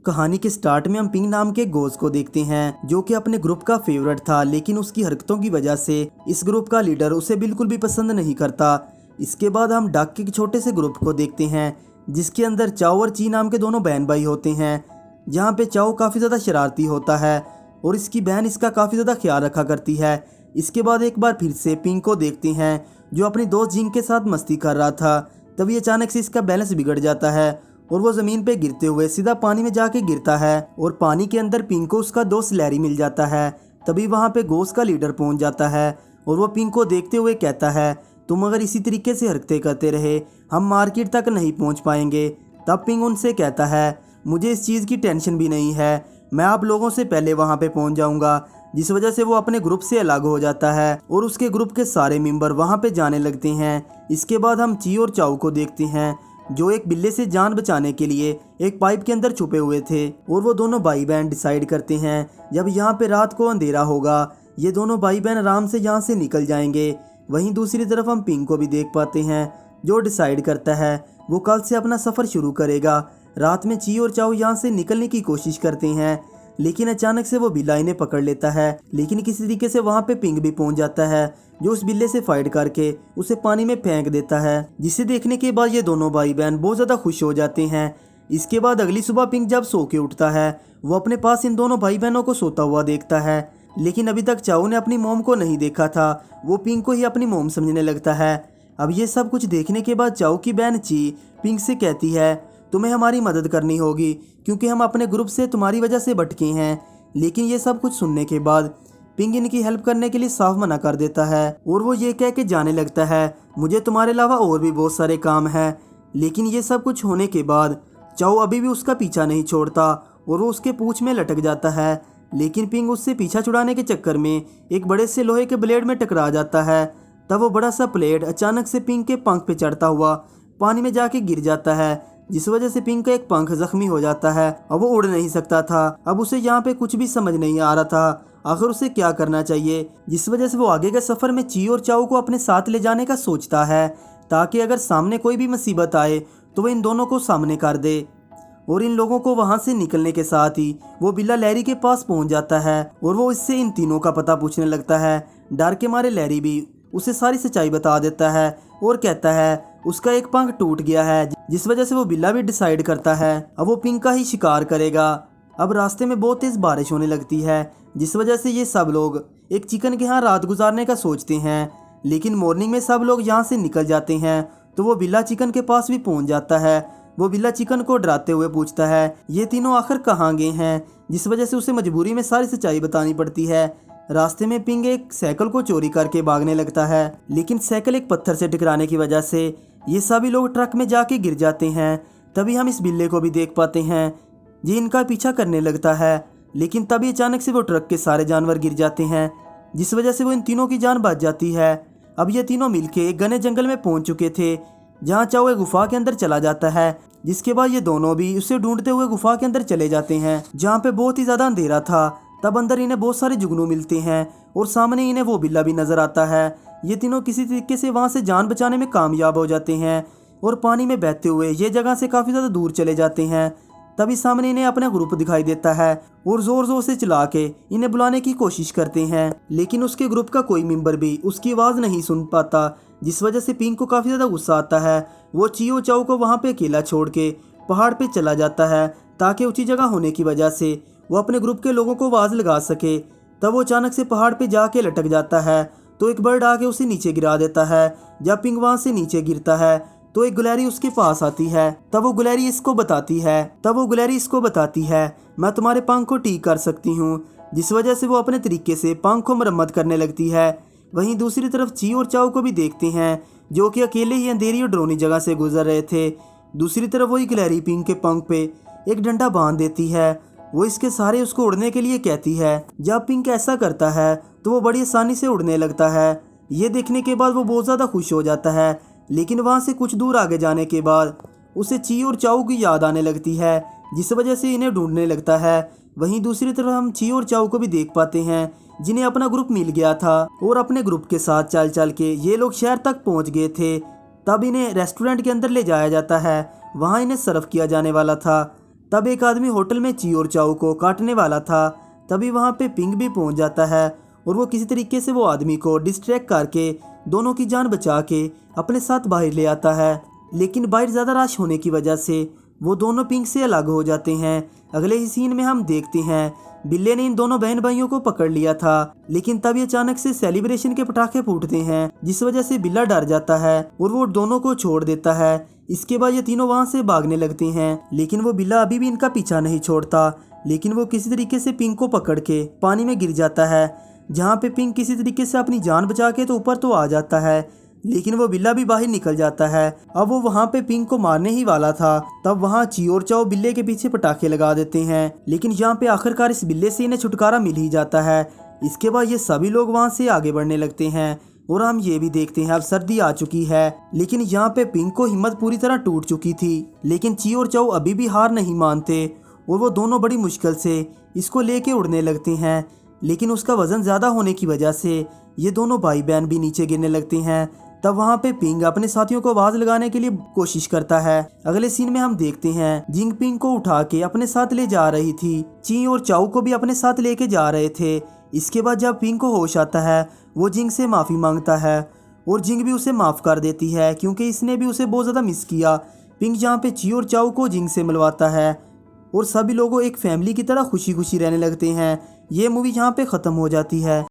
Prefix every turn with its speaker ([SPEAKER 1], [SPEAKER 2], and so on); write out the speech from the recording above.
[SPEAKER 1] कहानी के स्टार्ट में हम पिंग नाम के गोस्ट को देखते हैं जो कि अपने ग्रुप का फेवरेट था, लेकिन उसकी हरकतों की वजह से इस ग्रुप का लीडर उसे बिल्कुल भी पसंद नहीं करता। इसके बाद हम डक के एक छोटे से ग्रुप को देखते हैं जिसके अंदर चाओ और ची नाम के दोनों बहन भाई होते हैं। जहाँ पे चाओ काफ़ी ज़्यादा शरारती होता है और इसकी बहन इसका काफ़ी ज़्यादा ख्याल रखा करती है। इसके बाद एक बार फिर से पिंग को देखते हैं जो अपनी दोस्त जिंग के साथ मस्ती कर रहा था। तभी अचानक से इसका बैलेंस बिगड़ जाता है और वो ज़मीन पे गिरते हुए सीधा पानी में जाके गिरता है और पानी के अंदर पिंग को उसका दोस्त लैरी मिल जाता है। तभी वहाँ पे गोस्ट का लीडर पहुँच जाता है और वो पिंग को देखते हुए कहता है, तुम अगर इसी तरीके से हरकतें करते रहे हम मार्केट तक नहीं पहुँच पाएंगे। तब पिंग उनसे कहता है, मुझे इस चीज़ की टेंशन भी नहीं है, मैं आप लोगों से पहले वहाँ पे पहुँच जाऊँगा। जिस वजह से वो अपने ग्रुप से अलग हो जाता है और उसके ग्रुप के सारे मेंबर वहाँ पे जाने लगते हैं। इसके बाद हम ची और चाओ को देखते हैं जो एक बिल्ले से जान बचाने के लिए एक पाइप के अंदर छुपे हुए थे और वो दोनों भाई बहन डिसाइड करते हैं जब यहाँ पे रात को अंधेरा होगा ये दोनों भाई बहन आराम से यहाँ से निकल जाएंगे। वहीं दूसरी तरफ हम पिंग को भी देख पाते हैं जो डिसाइड करता है वो कल से अपना सफ़र शुरू करेगा। रात में ची और चाओ यहाँ से निकलने की कोशिश करते हैं लेकिन अचानक से वो बिल्ला इन्हें पकड़ लेता है, लेकिन किसी तरीके से वहाँ पे पिंग भी पहुँच जाता है जो उस बिल्ले से फाइट करके उसे पानी में फेंक देता है, जिसे देखने के बाद ये दोनों भाई बहन बहुत ज़्यादा खुश हो जाते हैं। इसके बाद अगली सुबह पिंग जब सो के उठता है वो अपने पास इन दोनों भाई बहनों को सोता हुआ देखता है, लेकिन अभी तक चाओ ने अपनी मोम को नहीं देखा था। वो पिंग को ही अपनी मोम समझने लगता है। अब ये सब कुछ देखने के बाद चाओ की बहन ची पिंग से कहती है, तुम्हें हमारी मदद करनी होगी क्योंकि हम अपने ग्रुप से तुम्हारी वजह से भटके हैं। लेकिन ये सब कुछ सुनने के बाद पिंग इनकी हेल्प करने के लिए साफ मना कर देता है और वो ये कह के जाने लगता है, मुझे तुम्हारे अलावा और भी बहुत सारे काम हैं। लेकिन ये सब कुछ होने के बाद चाओ अभी भी उसका पीछा नहीं छोड़ता और वो उसके पूंछ में लटक जाता है। लेकिन पिंग उससे पीछा छुड़ाने के चक्कर में एक बड़े से लोहे के ब्लेड में टकरा जाता है। तब वो बड़ा सा ब्लेड अचानक से पिंग के पंख पे चढ़ता हुआ पानी में जाके गिर जाता है, जिस वजह से पिंग का एक पंख जख्मी हो जाता है। अब वो उड़ नहीं सकता था। अब उसे यहाँ पे कुछ भी समझ नहीं आ रहा था आखिर उसे क्या करना चाहिए, जिस वजह से वो आगे के सफ़र में ची और चाओ को अपने साथ ले जाने का सोचता है ताकि अगर सामने कोई भी मुसीबत आए तो वो इन दोनों को सामने कर दे। और इन लोगों को वहाँ से निकलने के साथ ही वो बिल्ला लैरी के पास पहुँच जाता है और वो इससे इन तीनों का पता पूछने लगता है। डर के मारे लैरी भी उसे सारी सच्चाई बता देता है और कहता है उसका एक पंख टूट गया है, जिस वजह से वो बिल्ला भी डिसाइड करता है अब वो पिंग का ही शिकार करेगा। अब रास्ते में बहुत तेज बारिश होने लगती है जिस वजह से ये सब लोग एक चिकन के यहाँ रात गुजारने का सोचते हैं। लेकिन मॉर्निंग में सब लोग यहाँ से निकल जाते हैं तो वो बिल्ला चिकन के पास भी पहुँच जाता है। वो बिल्ला चिकन को डराते हुए पूछता है ये तीनों आखिर कहाँ गए हैं, जिस वजह से उसे मजबूरी में सारी सच्चाई बतानी पड़ती है। रास्ते में पिंग एक साइकिल को चोरी करके भागने लगता है, लेकिन साइकिल एक पत्थर से टकराने की वजह से ये सभी लोग ट्रक में जाके गिर जाते हैं। तभी हम इस बिल्ले को भी देख पाते हैं ये इनका पीछा करने लगता है, लेकिन तभी अचानक से वो ट्रक के सारे जानवर गिर जाते हैं जिस वजह से वो इन तीनों की जान बच जाती है। अब ये तीनों मिलके एक घने जंगल में पहुंच चुके थे जहाँ चाओ एक गुफा के अंदर चला जाता है, जिसके बाद ये दोनों भी उसे ढूंढते हुए गुफा के अंदर चले जाते हैं जहाँ पे बहुत ही ज़्यादा अंधेरा था। तब अंदर इन्हें बहुत सारे जुगनू मिलते हैं और सामने इन्हें वो बिल्ला भी नजर आता है। ये तीनों किसी तरीके से वहाँ से जान बचाने में कामयाब हो जाते हैं और पानी में बहते हुए ये जगह से काफ़ी ज़्यादा दूर चले जाते हैं। तभी सामने इन्हें अपना ग्रुप दिखाई देता है और ज़ोर ज़ोर से चिल्ला के इन्हें बुलाने की कोशिश करते हैं, लेकिन उसके ग्रुप का कोई मेंबर भी उसकी आवाज़ नहीं सुन पाता, जिस वजह से पिंग को काफ़ी ज़्यादा गुस्सा आता है। वो चियो चाओ को वहाँ पे अकेला छोड़ के पहाड़ पे चला जाता है ताकि ऊंची जगह होने की वजह से वो अपने ग्रुप के लोगों को आवाज़ लगा सके। तब वो अचानक से पहाड़ पे जाके लटक जाता है तो एक बर्ड आके उसे नीचे गिरा देता है। जब पिंग वहाँ से नीचे गिरता है तो एक गुलैरी उसके पास आती है। तब वो गुलैरी इसको बताती है मैं तुम्हारे पंख को ठीक कर सकती हूँ, जिस वजह से वो अपने तरीके से पंख को मरम्मत करने लगती है। वहीं दूसरी तरफ ची और चाओ को भी देखते हैं जो कि अकेले ही अंधेरी और डरावनी जगह से गुजर रहे थे। दूसरी तरफ वही गुलैरी पिंग के पंख पे एक डंडा बांध देती है। वो इसके सहारे उसको उड़ने के लिए कहती है। जब पिंक ऐसा करता है तो वो बड़ी आसानी से उड़ने लगता है। ये देखने के बाद वो बहुत ज़्यादा खुश हो जाता है, लेकिन वहाँ से कुछ दूर आगे जाने के बाद उसे ची और चाओ की याद आने लगती है, जिस वजह से इन्हें ढूंढने लगता है। वहीं दूसरी तरफ हम ची और चाओ को भी देख पाते हैं जिन्हें अपना ग्रुप मिल गया था और अपने ग्रुप के साथ चल चल के ये लोग शहर तक पहुँच गए थे। तब इन्हें रेस्टोरेंट के अंदर ले जाया जाता है, वहाँ इन्हें सर्व किया जाने वाला था। तब एक आदमी होटल में ची और चाऊ को काटने वाला था। तभी वहाँ पे पिंग भी पहुँच जाता है और वो किसी तरीके से वो आदमी को डिस्ट्रैक्ट करके दोनों की जान बचा के अपने साथ बाहर ले आता है। लेकिन बाहर ज़्यादा रश होने की वजह से वो दोनों पिंग से अलग हो जाते हैं। अगले ही सीन में हम देखते हैं बिल्ले ने इन दोनों बहन भाइयों को पकड़ लिया था, लेकिन तभी अचानक से सेलिब्रेशन के पटाखे फूटते हैं जिस वजह से बिल्ला डर जाता है और वो दोनों को छोड़ देता है। इसके बाद ये तीनों वहाँ से भागने लगते हैं, लेकिन वो बिल्ला अभी भी इनका पीछा नहीं छोड़ता। लेकिन वो किसी तरीके से पिंग को पकड़ के पानी में गिर जाता है, जहाँ पे पिंग किसी तरीके से अपनी जान बचा के तो ऊपर तो आ जाता है, लेकिन वो बिल्ला भी बाहर निकल जाता है। अब वो वहाँ पे पिंग को मारने ही वाला था, तब वहाँ ची और चाओ बिल्ले के पीछे पटाखे लगा देते हैं, लेकिन यहाँ पे आखिरकार इस बिल्ले से इन्हें छुटकारा मिल ही जाता है। इसके बाद ये सभी लोग वहाँ से आगे बढ़ने लगते हैं और हम ये भी देखते हैं अब सर्दी आ चुकी है, लेकिन यहाँ पे पिंग को हिम्मत पूरी तरह टूट चुकी थी। लेकिन ची और चाओ अभी भी हार नहीं मानते और वो दोनों बड़ी मुश्किल से इसको लेके उड़ने लगते हैं, लेकिन उसका वजन ज़्यादा होने की वजह से ये दोनों भाई बहन भी नीचे गिरने लगते हैं। तब वहाँ पे पिंग अपने साथियों को आवाज लगाने के लिए कोशिश करता है। अगले सीन में हम देखते हैं जिंग पिंग को उठा के अपने साथ ले जा रही थी, ची और चाऊ को भी अपने साथ लेके जा रहे थे। इसके बाद जब पिंग को होश आता है वो जिंग से माफ़ी मांगता है और जिंग भी उसे माफ़ कर देती है क्योंकि इसने भी उसे बहुत ज़्यादा मिस किया। पिंग जहाँ पे ची और चाऊ को जिंग से मिलवाता है और सभी लोगों एक फैमिली की तरह खुशी खुशी रहने लगते हैं। ये मूवी यहाँ पे ख़त्म हो जाती है।